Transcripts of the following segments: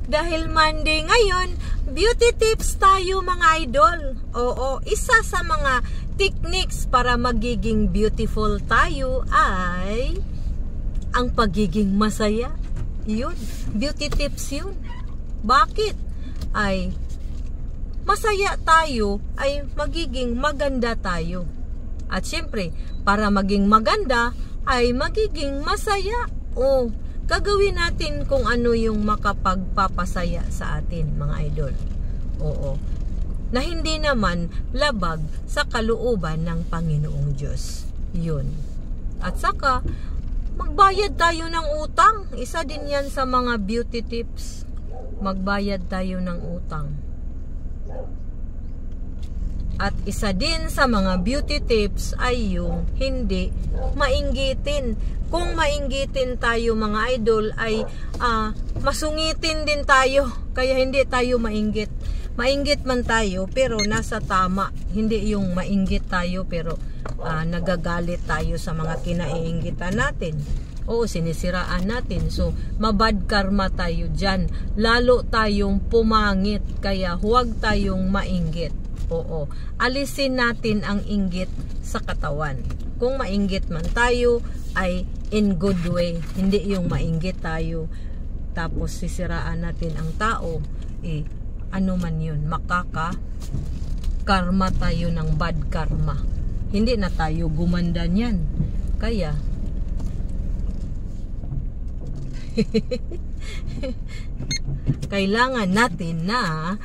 Dahil Monday ngayon, beauty tips tayo mga idol. Oo, isa sa mga techniques para magiging beautiful tayo ay ang pagiging masaya. Yun, beauty tips yun. Bakit? Ay masaya tayo ay magiging maganda tayo. At syempre, para maging maganda ay magiging masaya. O, gagawin natin kung ano yung makapagpapasaya sa atin, mga idol. Oo. Na hindi naman labag sa kalooban ng Panginoong Diyos. Yun. At saka, magbayad tayo ng utang. Isa din yan sa mga beauty tips. Magbayad tayo ng utang. At isa din sa mga beauty tips ay yung hindi mainggitin. Kung mainggitin tayo mga idol ay masungitin din tayo. Kaya hindi tayo mainggit. Mainggit man tayo pero nasa tama. Hindi yung mainggit tayo pero nagagalit tayo sa mga kinaiinggitan natin. Oo, sinisiraan natin. So, mabad karma tayo dyan. Lalo tayong pumangit. Kaya huwag tayong mainggit. Oo, alisin natin ang inggit sa katawan. Kung mainggit man tayo, ay in good way. Hindi yung mainggit tayo, tapos sisiraan natin ang tao. Ano man yun, karma tayo ng bad karma. Hindi na tayo gumanda niyan. Kaya, kailangan natin na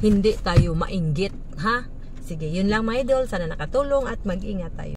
hindi tayo mainggit, ha? Sige, yun lang mga idol. Sana nakatulong at mag-ingat tayo.